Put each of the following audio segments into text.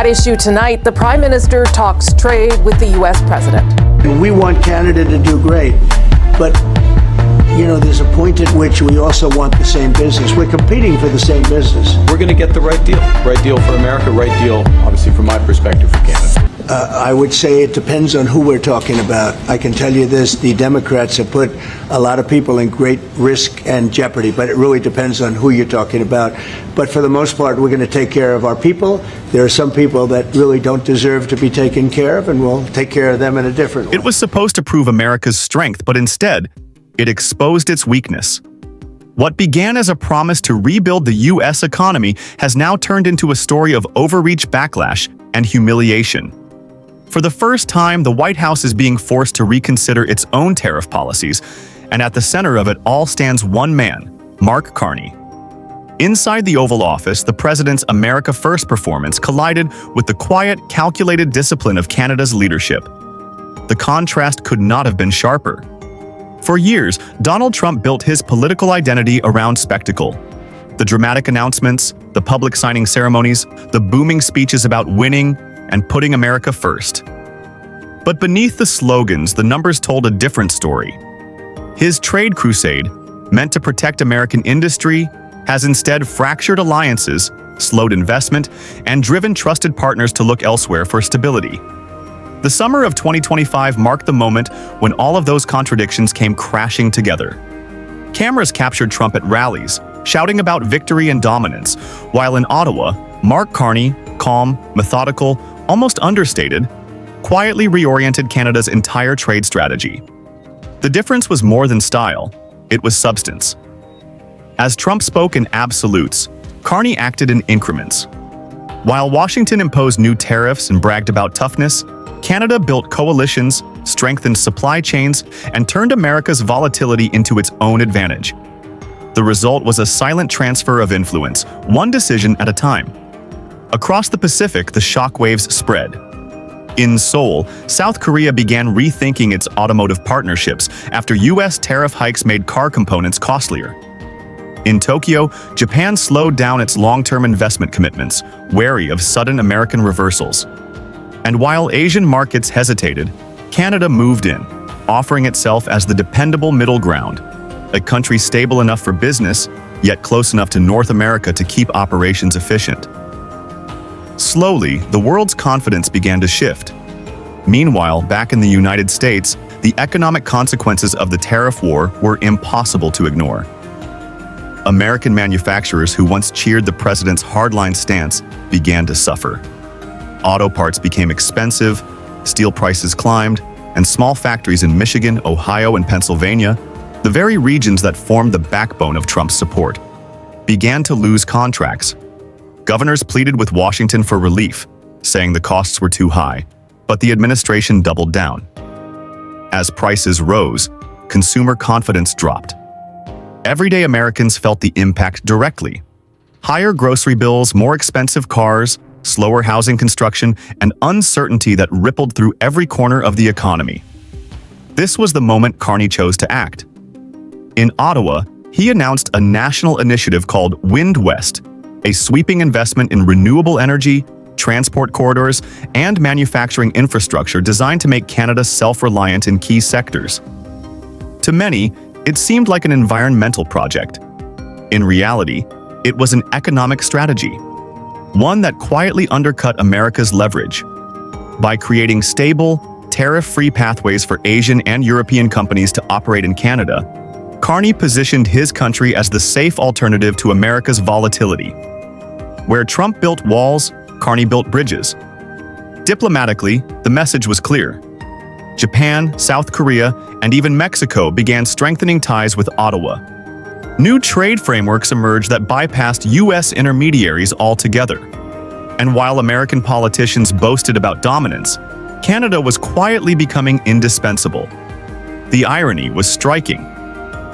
At issue tonight, the Prime Minister talks trade with the U.S. President. We want Canada to do great, but there's a point at which we also want the same business. We're competing for the same business. We're going to get the right deal for America, right deal, obviously, from my perspective, for Canada. I would say it depends on who we're talking about. I can tell you this, the Democrats have put a lot of people in great risk and jeopardy, but it really depends on who you're talking about. But for the most part, we're going to take care of our people. There are some people that really don't deserve to be taken care of, and we'll take care of them in a different way. It was supposed to prove America's strength, but instead, it exposed its weakness. What began as a promise to rebuild the U.S. economy has now turned into a story of overreach, backlash, and humiliation. For the first time, the White House is being forced to reconsider its own tariff policies, and at the center of it all stands one man, Mark Carney. Inside the Oval Office, the president's America First performance collided with the quiet, calculated discipline of Canada's leadership. The contrast could not have been sharper. For years, Donald Trump built his political identity around spectacle. The dramatic announcements, the public signing ceremonies, the booming speeches about winning and putting America first. But beneath the slogans, the numbers told a different story. His trade crusade, meant to protect American industry, has instead fractured alliances, slowed investment, and driven trusted partners to look elsewhere for stability. The summer of 2025 marked the moment when all of those contradictions came crashing together. Cameras captured Trump at rallies, shouting about victory and dominance, while in Ottawa, Mark Carney, calm, methodical, almost understated, quietly reoriented Canada's entire trade strategy. The difference was more than style, it was substance. As Trump spoke in absolutes, Carney acted in increments. While Washington imposed new tariffs and bragged about toughness, Canada built coalitions, strengthened supply chains, and turned America's volatility into its own advantage. The result was a silent transfer of influence, one decision at a time. Across the Pacific, the shockwaves spread. In Seoul, South Korea began rethinking its automotive partnerships after U.S. tariff hikes made car components costlier. In Tokyo, Japan slowed down its long-term investment commitments, wary of sudden American reversals. And while Asian markets hesitated, Canada moved in, offering itself as the dependable middle ground, a country stable enough for business, yet close enough to North America to keep operations efficient. Slowly, the world's confidence began to shift. Meanwhile, back in the United States, the economic consequences of the tariff war were impossible to ignore. American manufacturers who once cheered the president's hardline stance began to suffer. Auto parts became expensive, steel prices climbed, and small factories in Michigan, Ohio, and Pennsylvania, the very regions that formed the backbone of Trump's support, began to lose contracts. Governors pleaded with Washington for relief, saying the costs were too high, but the administration doubled down. As prices rose, consumer confidence dropped. Everyday Americans felt the impact directly. Higher grocery bills, more expensive cars, slower housing construction, and uncertainty that rippled through every corner of the economy. This was the moment Carney chose to act. In Ottawa, he announced a national initiative called Wind West, a sweeping investment in renewable energy, transport corridors, and manufacturing infrastructure designed to make Canada self-reliant in key sectors. To many, it seemed like an environmental project. In reality, it was an economic strategy, one that quietly undercut America's leverage. By creating stable, tariff-free pathways for Asian and European companies to operate in Canada, Carney positioned his country as the safe alternative to America's volatility. Where Trump built walls, Carney built bridges. Diplomatically, the message was clear. Japan, South Korea, and even Mexico began strengthening ties with Ottawa. New trade frameworks emerged that bypassed U.S. intermediaries altogether. And while American politicians boasted about dominance, Canada was quietly becoming indispensable. The irony was striking.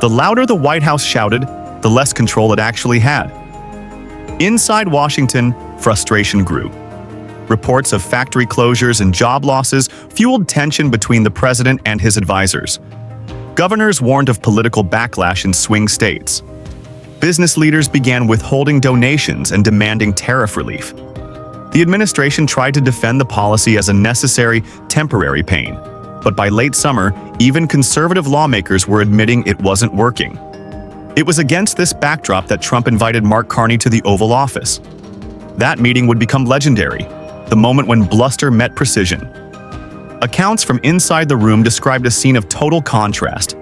The louder the White House shouted, the less control it actually had. Inside Washington, frustration grew. Reports of factory closures and job losses fueled tension between the president and his advisors. Governors warned of political backlash in swing states. Business leaders began withholding donations and demanding tariff relief. The administration tried to defend the policy as a necessary, temporary pain. But by late summer, even conservative lawmakers were admitting it wasn't working. It was against this backdrop that Trump invited Mark Carney to the Oval Office. That meeting would become legendary, the moment when bluster met precision. Accounts from inside the room described a scene of total contrast.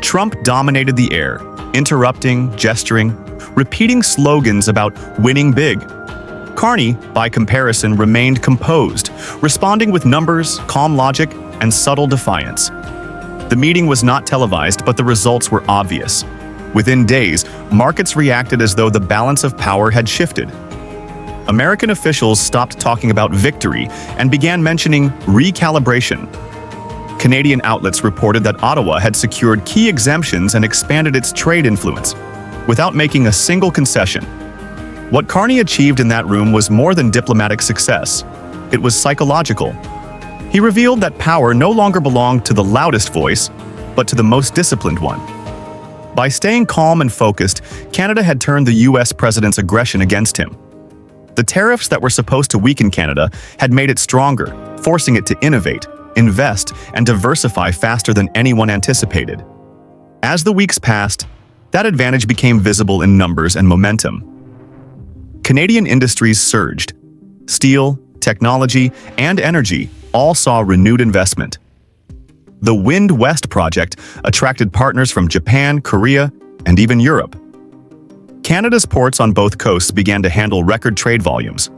Trump dominated the air, interrupting, gesturing, repeating slogans about winning big. Carney, by comparison, remained composed, responding with numbers, calm logic, and subtle defiance. The meeting was not televised, but the results were obvious. Within days, markets reacted as though the balance of power had shifted. American officials stopped talking about victory and began mentioning recalibration. Canadian outlets reported that Ottawa had secured key exemptions and expanded its trade influence, without making a single concession. What Carney achieved in that room was more than diplomatic success. It was psychological. He revealed that power no longer belonged to the loudest voice, but to the most disciplined one. By staying calm and focused, Canada had turned the U.S. president's aggression against him. The tariffs that were supposed to weaken Canada had made it stronger, forcing it to innovate, invest, and diversify faster than anyone anticipated. As the weeks passed, that advantage became visible in numbers and momentum. Canadian industries surged. Steel, technology, and energy all saw renewed investment. The Wind West project attracted partners from Japan, Korea, and even Europe. Canada's ports on both coasts began to handle record trade volumes.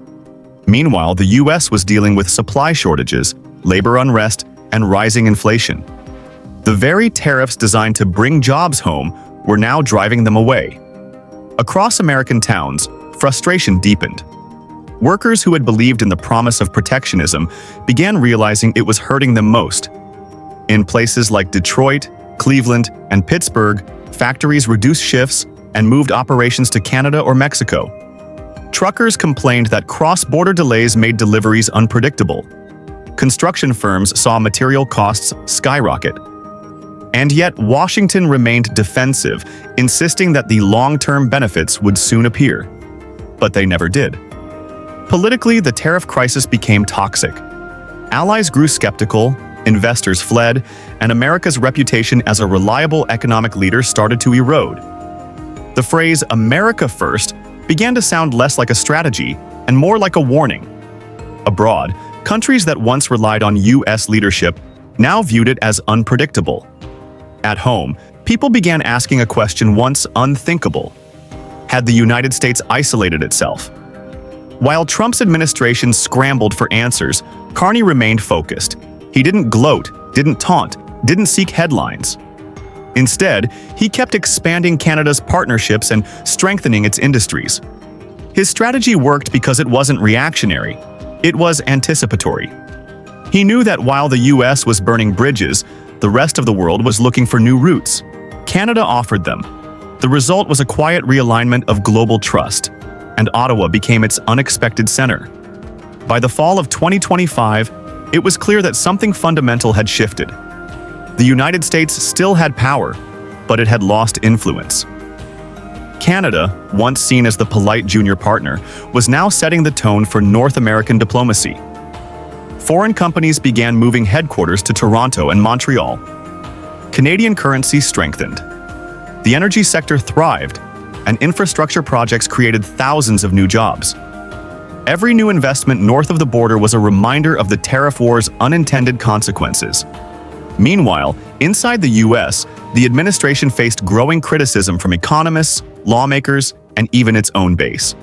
Meanwhile, the U.S. was dealing with supply shortages, labor unrest, and rising inflation. The very tariffs designed to bring jobs home were now driving them away. Across American towns, frustration deepened. Workers who had believed in the promise of protectionism began realizing it was hurting them most. In places like Detroit, Cleveland, and Pittsburgh, factories reduced shifts and moved operations to Canada or Mexico. Truckers complained that cross-border delays made deliveries unpredictable. Construction firms saw material costs skyrocket. And yet, Washington remained defensive, insisting that the long-term benefits would soon appear. But they never did. Politically, the tariff crisis became toxic. Allies grew skeptical, investors fled, and America's reputation as a reliable economic leader started to erode. The phrase "America first" began to sound less like a strategy and more like a warning. Abroad, countries that once relied on U.S. leadership now viewed it as unpredictable. At home, people began asking a question once unthinkable. Had the United States isolated itself? While Trump's administration scrambled for answers, Carney remained focused. He didn't gloat, didn't taunt, didn't seek headlines. Instead, he kept expanding Canada's partnerships and strengthening its industries. His strategy worked because it wasn't reactionary. It was anticipatory. He knew that while the U.S. was burning bridges, the rest of the world was looking for new routes. Canada offered them. The result was a quiet realignment of global trust, and Ottawa became its unexpected center. By the fall of 2025, it was clear that something fundamental had shifted. The United States still had power, but it had lost influence. Canada, once seen as the polite junior partner, was now setting the tone for North American diplomacy. Foreign companies began moving headquarters to Toronto and Montreal. Canadian currency strengthened. The energy sector thrived, and infrastructure projects created thousands of new jobs. Every new investment north of the border was a reminder of the tariff war's unintended consequences. Meanwhile, inside the U.S., the administration faced growing criticism from economists, lawmakers, and even its own base.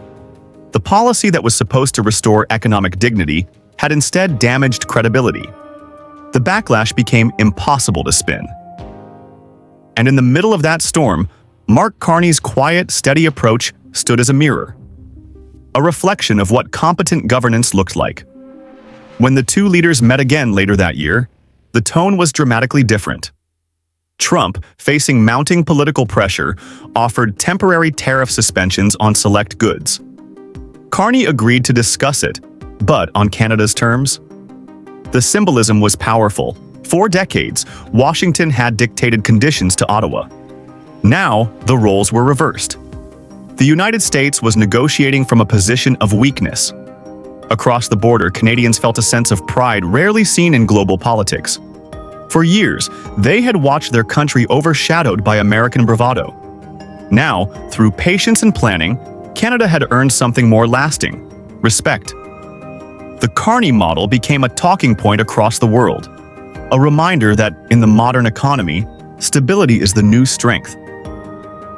The policy that was supposed to restore economic dignity had instead damaged credibility. The backlash became impossible to spin. And in the middle of that storm, Mark Carney's quiet, steady approach stood as a mirror, a reflection of what competent governance looked like. When the two leaders met again later that year, the tone was dramatically different. Trump, facing mounting political pressure, offered temporary tariff suspensions on select goods. Carney agreed to discuss it, but on Canada's terms. The symbolism was powerful. For decades, Washington had dictated conditions to Ottawa. Now, the roles were reversed. The United States was negotiating from a position of weakness. Across the border, Canadians felt a sense of pride rarely seen in global politics. For years, they had watched their country overshadowed by American bravado. Now, through patience and planning, Canada had earned something more lasting: respect. The Carney model became a talking point across the world, a reminder that, in the modern economy, stability is the new strength.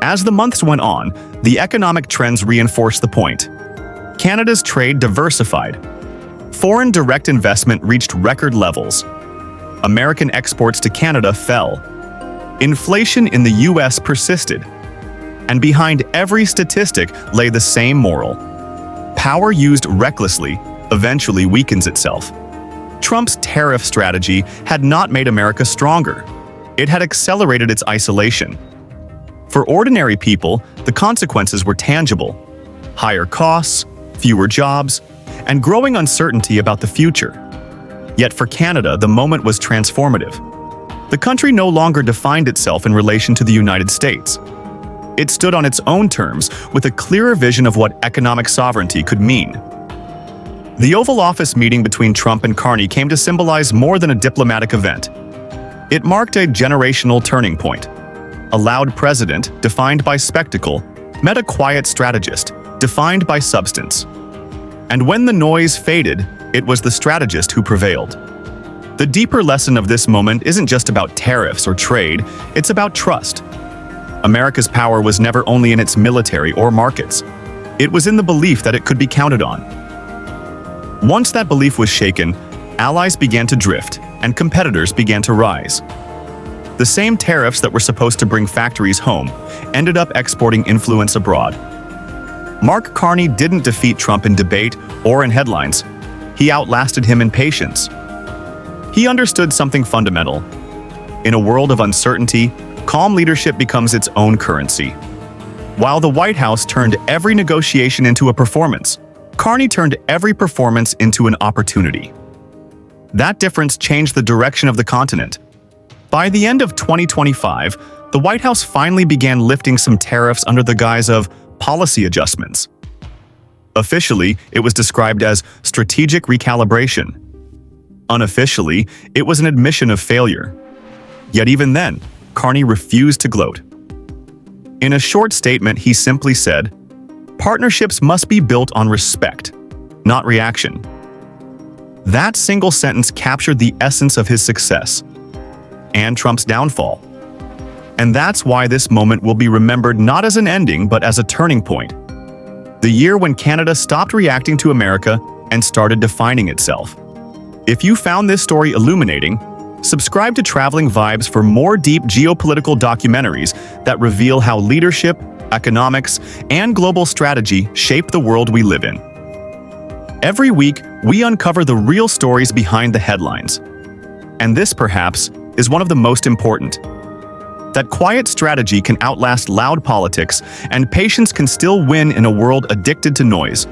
As the months went on, the economic trends reinforced the point. Canada's trade diversified. Foreign direct investment reached record levels. American exports to Canada fell. Inflation in the U.S. persisted. And behind every statistic lay the same moral: power used recklessly eventually weakens itself. Trump's tariff strategy had not made America stronger. It had accelerated its isolation. For ordinary people, the consequences were tangible: higher costs, fewer jobs, and growing uncertainty about the future. Yet for Canada, the moment was transformative. The country no longer defined itself in relation to the United States. It stood on its own terms with a clearer vision of what economic sovereignty could mean. The Oval Office meeting between Trump and Carney came to symbolize more than a diplomatic event. It marked a generational turning point. A loud president, defined by spectacle, met a quiet strategist, defined by substance. And when the noise faded, it was the strategist who prevailed. The deeper lesson of this moment isn't just about tariffs or trade, it's about trust. America's power was never only in its military or markets. It was in the belief that it could be counted on. Once that belief was shaken, allies began to drift, and competitors began to rise. The same tariffs that were supposed to bring factories home ended up exporting influence abroad. Mark Carney didn't defeat Trump in debate or in headlines. He outlasted him in patience. He understood something fundamental. In a world of uncertainty, calm leadership becomes its own currency. While the White House turned every negotiation into a performance, Carney turned every performance into an opportunity. That difference changed the direction of the continent. By the end of 2025, the White House finally began lifting some tariffs under the guise of policy adjustments. Officially, it was described as strategic recalibration. Unofficially, it was an admission of failure. Yet even then, Carney refused to gloat. In a short statement, he simply said, "Partnerships must be built on respect, not reaction." That single sentence captured the essence of his success and Trump's downfall. And that's why this moment will be remembered not as an ending, but as a turning point. The year when Canada stopped reacting to America and started defining itself. If you found this story illuminating, subscribe to Traveling Vibes for more deep geopolitical documentaries that reveal how leadership, economics, and global strategy shape the world we live in. Every week, we uncover the real stories behind the headlines. And this, perhaps, is one of the most important. That quiet strategy can outlast loud politics, and patience can still win in a world addicted to noise.